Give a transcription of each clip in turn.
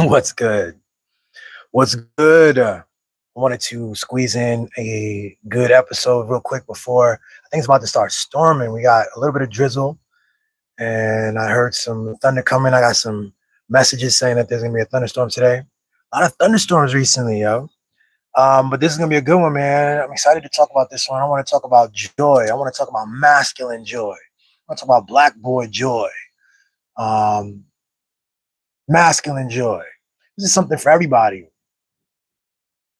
What's good? What's good? I wanted to squeeze in a good episode real quick before I think it's about to start storming. We got a little bit of drizzle, and I heard some thunder coming. I got some messages saying that there's gonna be a thunderstorm today. A lot of thunderstorms recently, yo. But this is gonna be a good one, man. I'm excited to talk about this one. I want to talk about joy. I want to talk about masculine joy. I want to talk about black boy joy. Um, Masculine joy. This is something for everybody.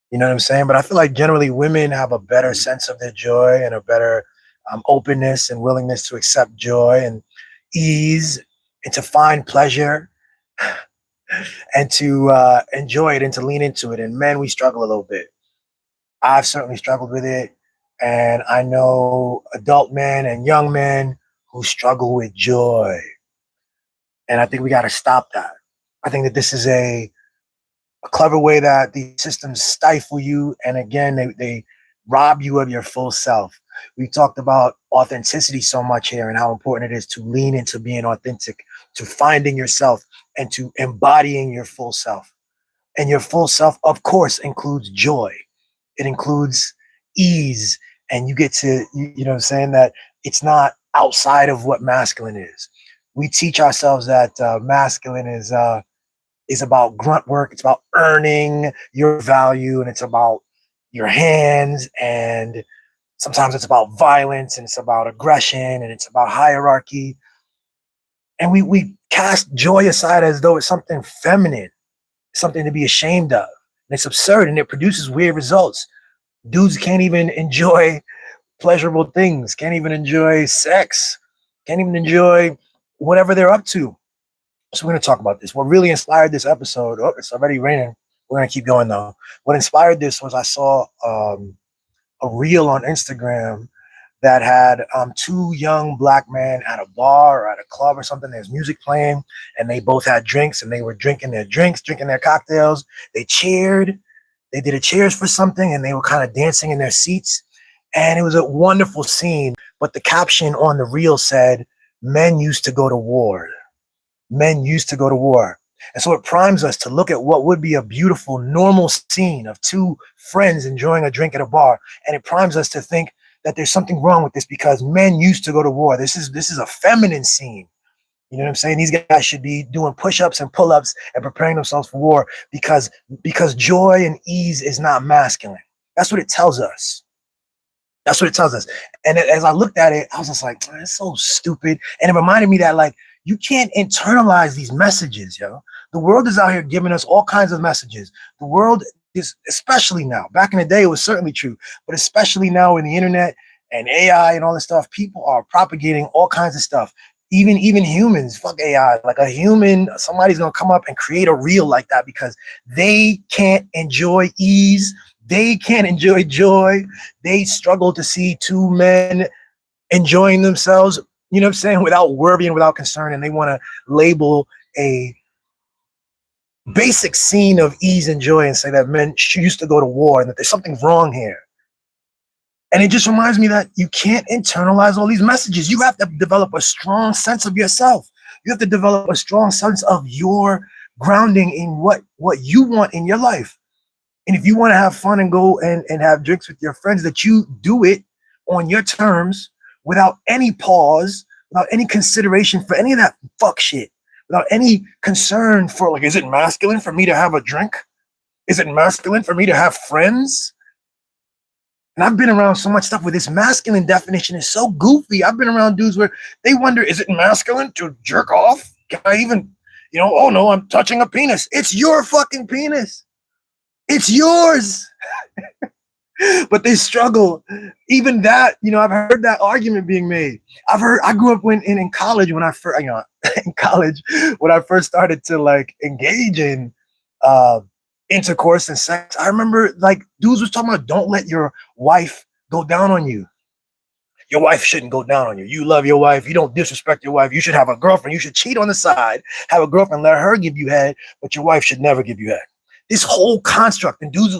You know what I'm saying? But I feel like generally women have a better sense of their joy and a better openness and willingness to accept joy and ease and to find pleasure and to enjoy it and to lean into it. And men, we struggle a little bit. I've certainly struggled with it. And I know adult men and young men who struggle with joy. And I think we got to stop that. I think that this is a clever way that these systems stifle you, and again they rob you of your full self. We talked about authenticity so much here and how important it is to lean into being authentic, to finding yourself and to embodying your full self. And your full self, of course, includes joy. It includes ease, and you get to you know what I'm saying, that it's not outside of what masculine is. We teach ourselves that masculine is about grunt work. It's about earning your value, and it's about your hands, and sometimes it's about violence, and it's about aggression, and it's about hierarchy. And we cast joy aside as though it's something feminine, something to be ashamed of. And it's absurd, and it produces weird results. Dudes can't even enjoy pleasurable things, can't even enjoy sex, can't even enjoy whatever they're up to. So we're going to talk about this. What really inspired this episode, oh, it's already raining. We're going to keep going though. What inspired this was I saw a reel on Instagram that had two young black men at a bar or at a club or something. There's music playing, and they both had drinks, and they were drinking their drinks, drinking their cocktails. They cheered. They did a cheers for something, and they were kind of dancing in their seats. And it was a wonderful scene. But the caption on the reel said, "Men used to go to war." Men used to go to war. And so it primes us to look at what would be a beautiful, normal scene of two friends enjoying a drink at a bar. And it primes us to think that there's something wrong with this because men used to go to war. This is a feminine scene. You know what I'm saying? These guys should be doing push-ups and pull-ups and preparing themselves for war because joy and ease is not masculine. That's what it tells us. That's what it tells us. And as I looked at it, I was just like, it's so stupid. And it reminded me that, like, you can't internalize these messages, yo. The world is out here giving us all kinds of messages. The world is, especially now, back in the day, it was certainly true, but especially now in the internet and AI and all this stuff, people are propagating all kinds of stuff. Even humans, fuck AI. Like a human, somebody's gonna come up and create a reel like that because they can't enjoy ease. They can't enjoy joy. They struggle to see two men enjoying themselves, you know what I'm saying, without worry and without concern. And they want to label a basic scene of ease and joy and say that men used to go to war and that there's something wrong here. And it just reminds me that you can't internalize all these messages. You have to develop a strong sense of yourself. You have to develop a strong sense of your grounding in what you want in your life. And if you want to have fun and go and have drinks with your friends, that you do it on your terms, without any pause, without any consideration for any of that fuck shit, without any concern for, like, is it masculine for me to have a drink? Is it masculine for me to have friends? And I've been around so much stuff where this masculine definition is so goofy. I've been around dudes where they wonder, is it masculine to jerk off? Can I even, oh no, I'm touching a penis. It's your fucking penis. It's yours. But they struggle. Even that, I've heard that argument being made. I grew up in college when I first, in college when I first started to like engage in intercourse and sex. I remember like dudes was talking about, don't let your wife go down on you. Your wife shouldn't go down on you. You love your wife. You don't disrespect your wife. You should have a girlfriend. You should cheat on the side, have a girlfriend, let her give you head, but your wife should never give you head. This whole construct, and dudes,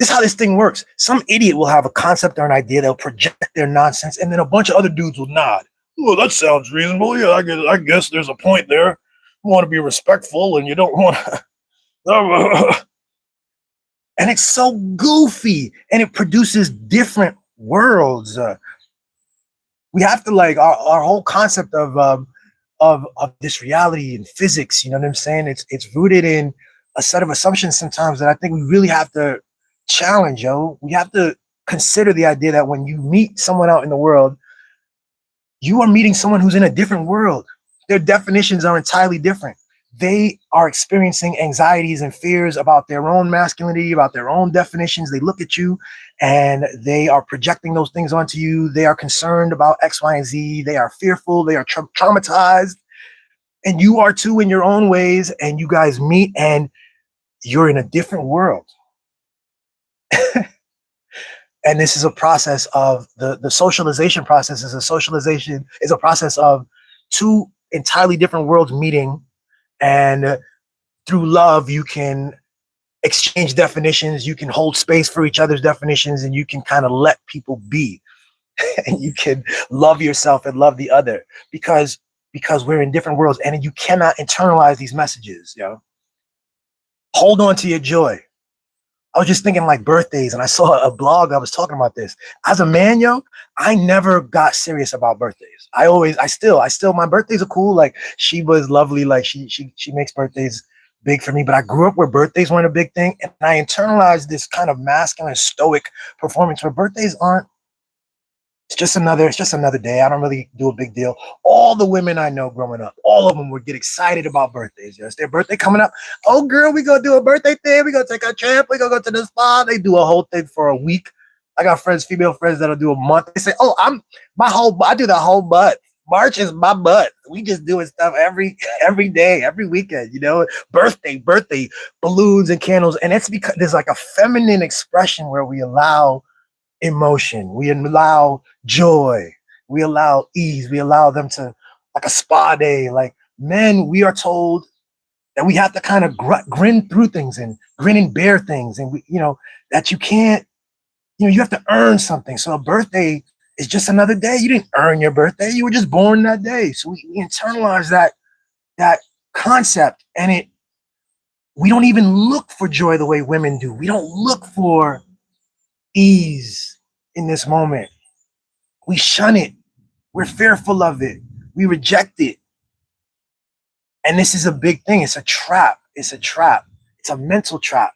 this is how this thing works. Some idiot will have a concept or an idea. They'll project their nonsense, and then a bunch of other dudes will nod. Well, that sounds reasonable. Yeah, I guess there's a point there. want to be respectful and you don't want to. And it's so goofy and it produces different worlds. We have to like our whole concept of this reality and physics, you know what I'm saying? It's rooted in a set of assumptions sometimes that I think we really have to challenge, yo. We have to consider the idea that when you meet someone out in the world, you are meeting someone who's in a different world. Their definitions are entirely different. They are experiencing anxieties and fears about their own masculinity, about their own definitions. They look at you and they are projecting those things onto you. They are concerned about X, Y, and Z. They are fearful. They are traumatized. And you are too in your own ways. And you guys meet and you're in a different world. And this is a process of the socialization process is a process of two entirely different worlds meeting. And through love, you can exchange definitions, you can hold space for each other's definitions, and you can kind of let people be. And you can love yourself and love the other because we're in different worlds, and you cannot internalize these messages, yo. Hold on to your joy. I was just thinking like birthdays, and I saw a blog that was talking about this. As a man, yo, I never got serious about birthdays. I still, my birthdays are cool. Like she was lovely. Like she makes birthdays big for me, but I grew up where birthdays weren't a big thing. And I internalized this kind of masculine, stoic performance where birthdays aren't. It's just another day. I don't really do a big deal. All the women I know growing up, all of them would get excited about birthdays. It's their birthday coming up. Oh, girl, we gonna do a birthday thing. We gonna take a trip. We gonna go to the spa. They do a whole thing for a week. I got friends, female friends that'll do a month. They say, "Oh, I do the whole month. March is my month. We just doing stuff every day, every weekend. You know, birthday, balloons and candles." And it's because there's like a feminine expression where we allow emotion, we allow joy, we allow ease, we allow them to, like a spa day. Like men, we are told that we have to kind of grin through things and grin and bear things, and that you can't, you have to earn something. So a birthday is just another day. You didn't earn your birthday, you were just born that day. So we internalize that concept, and we don't even look for joy the way women do. We don't look for ease in this moment. We shun it. We're fearful of it. We reject it. And this is a big thing. It's a trap. It's a trap. It's a mental trap.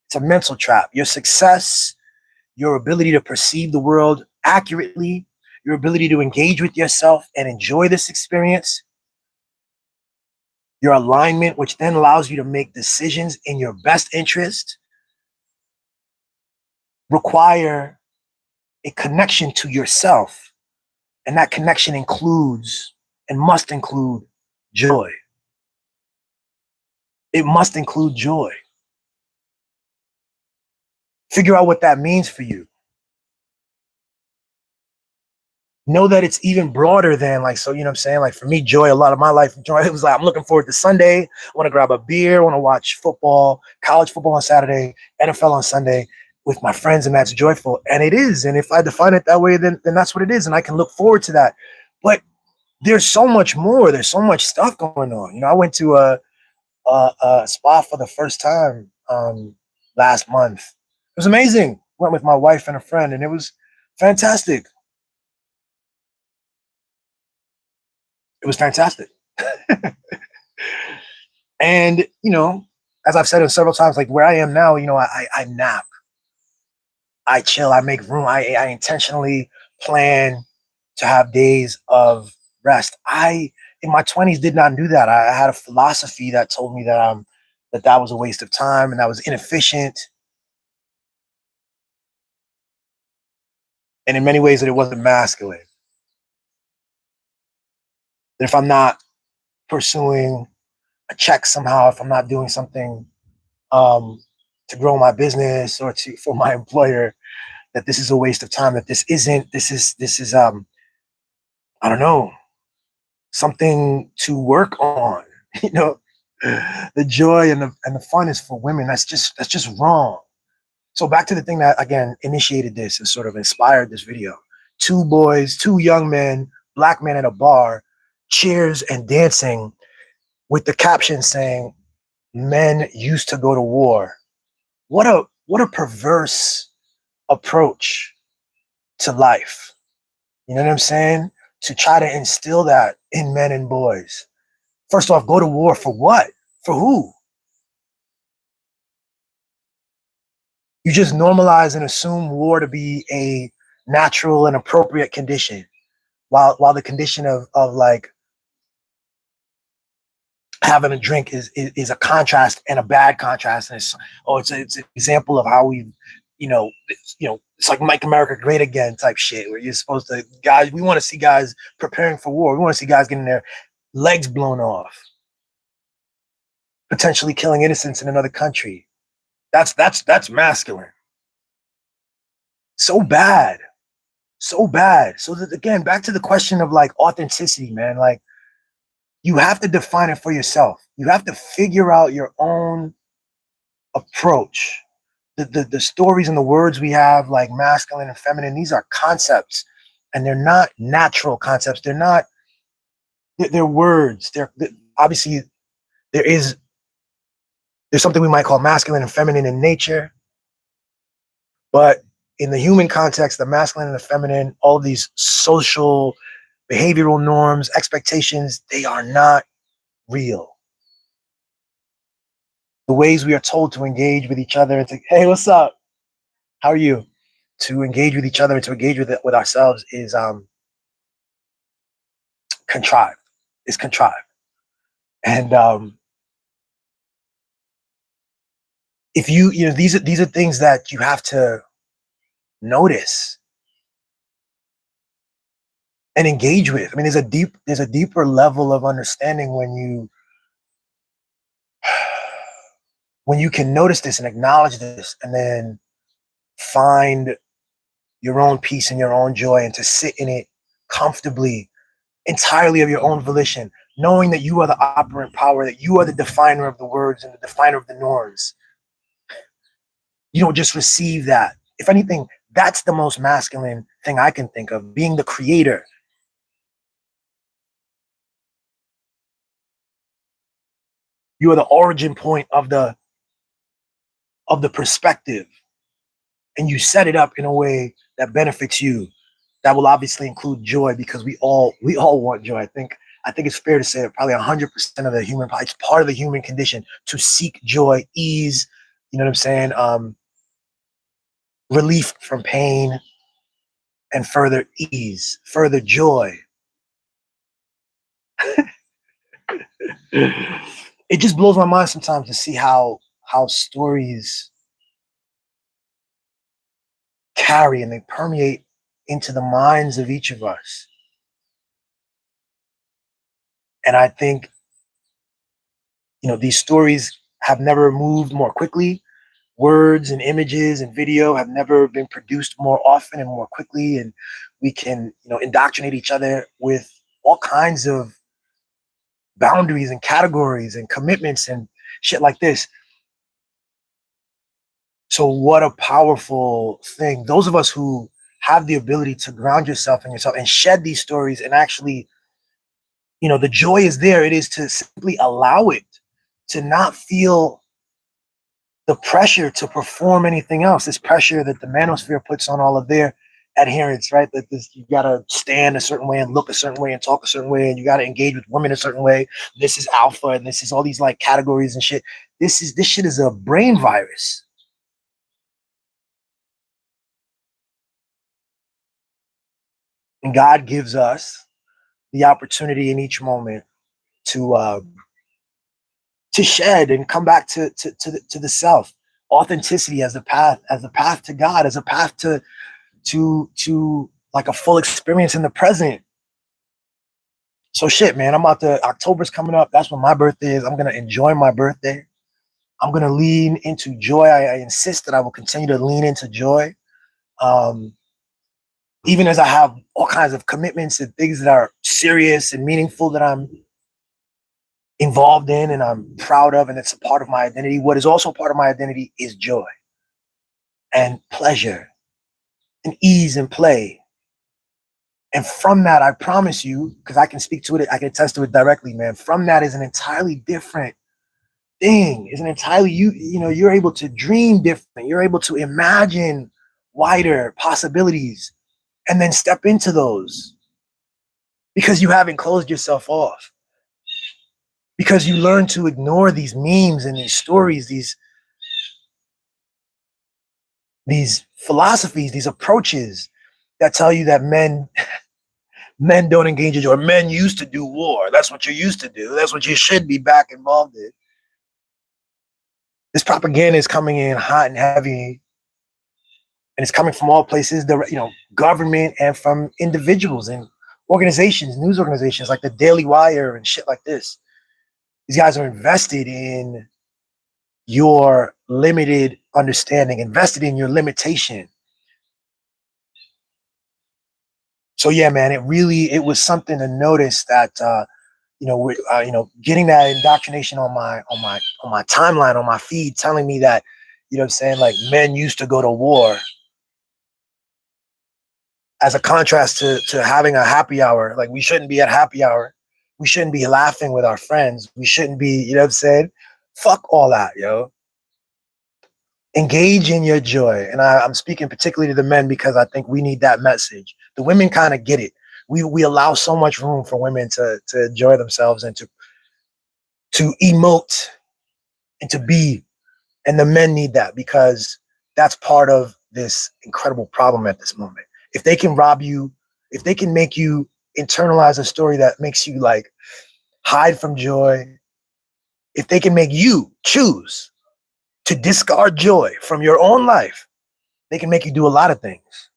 It's a mental trap. Your success, your ability to perceive the world accurately, your ability to engage with yourself and enjoy this experience, your alignment, which then allows you to make decisions in your best interest, require a connection to yourself. And that connection includes and must include joy. It must include joy. Figure out what that means for you. Know that it's even broader than like, so, you know what I'm saying? Like for me, joy, a lot of my life, joy, it was like, I'm looking forward to Sunday. I want to grab a beer. I want to watch football, college football on Saturday, NFL on Sunday with my friends, and that's joyful. And it is. And if I define it that way, then that's what it is. And I can look forward to that. But there's so much more. There's so much stuff going on. I went to a spa for the first time last month. It was amazing. Went with my wife and a friend, and it was fantastic. It was fantastic. And, as I've said it several times, like where I am now, I nap. I chill. I make room. I intentionally plan to have days of rest. In my 20s, did not do that. I had a philosophy that told me that was a waste of time and that was inefficient. And in many ways that it wasn't masculine. That if I'm not pursuing a check somehow, if I'm not doing something to grow my business or for my employer, that this is a waste of time, that this is I don't know, something to work on. The joy and the fun is for women. That's just wrong. So back to the thing that again initiated this and sort of inspired this video. Two young men, black men at a bar, cheers and dancing. with the caption saying, "Men used to go to war." What a perverse approach to life. You know what I'm saying? To try to instill that in men and boys. First off, go to war for what? For who? You just normalize and assume war to be a natural and appropriate condition, while the condition of like having a drink is a contrast and a bad contrast. And it's an example of how we, it's like Make America Great Again type shit, where you're supposed to, guys, we want to see guys preparing for war. We want to see guys getting their legs blown off, potentially killing innocents in another country. That's masculine. So bad. So bad. So that, again, back to the question of like authenticity, man. Like, you have to define it for yourself. You have to figure out your own approach. The stories and the words we have, like masculine and feminine, these are concepts, and they're not natural concepts. They're words. They're obviously there's something we might call masculine and feminine in nature, but in the human context, the masculine and the feminine, all of these social behavioral norms, expectations, they are not real. The ways we are told to engage with each other and to, hey, what's up? How are you? To engage with each other and to engage with ourselves is contrived. It's contrived. And if these are things that you have to notice and engage with. I mean, there's a deeper level of understanding when you can notice this and acknowledge this, and then find your own peace and your own joy, and to sit in it comfortably, entirely of your own volition, knowing that you are the operant power, that you are the definer of the words and the definer of the norms. You don't just receive that. If anything, that's the most masculine thing I can think of, being the creator. You are the origin point of the perspective, and you set it up in a way that benefits you. That will obviously include joy, because we all want joy. I think it's fair to say that probably 100% of the human, it's part of the human condition to seek joy, ease. You know what I'm saying? Relief from pain, and further ease, further joy. It just blows my mind sometimes to see how stories carry and they permeate into the minds of each of us. And I think, these stories have never moved more quickly. Words and images and video have never been produced more often and more quickly. And we can, indoctrinate each other with all kinds of boundaries and categories and commitments and shit like this. So what a powerful thing. Those of us who have the ability to ground yourself in yourself and shed these stories, and actually, the joy is there. It is to simply allow it, to not feel the pressure to perform anything else. This pressure that the manosphere puts on all of their adherents, right? That you gotta stand a certain way and look a certain way and talk a certain way, and you gotta engage with women a certain way. This is alpha, and this is all these like categories and shit. This shit is a brain virus. And God gives us the opportunity in each moment to shed and come back to the self. Authenticity as the path to God, as a path to like a full experience in the present. So shit, man, October's coming up. That's when my birthday is. I'm gonna enjoy my birthday. I'm gonna lean into joy. I insist that I will continue to lean into joy. Even as I have all kinds of commitments and things that are serious and meaningful that I'm involved in and I'm proud of, and it's a part of my identity. What is also part of my identity is joy and pleasure and ease and play. And from that, I promise you, because I can speak to it, I can attest to it directly, man. From that is an entirely different thing. Is an entirely you're able to dream different. You're able to imagine wider possibilities and then step into those because you haven't closed yourself off. Because you learn to ignore these memes and these stories, these philosophies, these approaches that tell you that men don't engage in, or men used to do war. That's what you used to do. That's what you should be back involved in. This propaganda is coming in hot and heavy, and it's coming from all places, the government and from individuals and organizations, news organizations like the Daily Wire and shit like this. These guys are invested in your limited understanding, invested in your limitation. So yeah, man, it was something to notice that getting that indoctrination on my timeline, on my feed, telling me that, what I'm saying, like men used to go to war, as a contrast to having a happy hour. Like we shouldn't be at happy hour. We shouldn't be laughing with our friends. We shouldn't be, what I'm saying? Fuck all that, yo. Engage in your joy. And I'm speaking particularly to the men because I think we need that message. The women kind of get it. We allow so much room for women to enjoy themselves and to emote and to be. And the men need that because that's part of this incredible problem at this moment. If they can rob you, if they can make you internalize a story that makes you like hide from joy, if they can make you choose to discard joy from your own life, they can make you do a lot of things.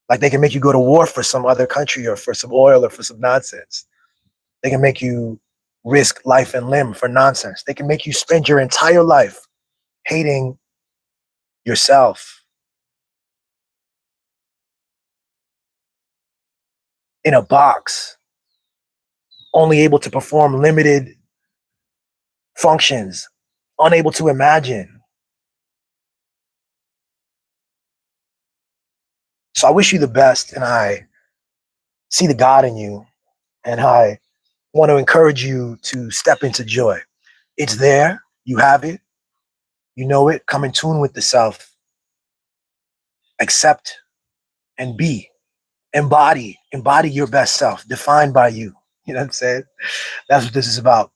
Like they can make you go to war for some other country or for some oil or for some nonsense. They can make you risk life and limb for nonsense. They can make you spend your entire life hating yourself, in a box, only able to perform limited functions, unable to imagine. So I wish you the best, and I see the God in you, and I want to encourage you to step into joy. It's there, you have it, you know it. Come in tune with the self, accept and be, embody your best self, defined by you. You know what I'm saying? That's what this is about.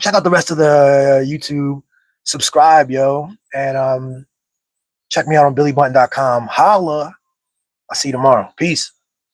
Check out the rest of the YouTube, subscribe, yo, and check me out on billybutton.com. Holla. I'll see you tomorrow. Peace.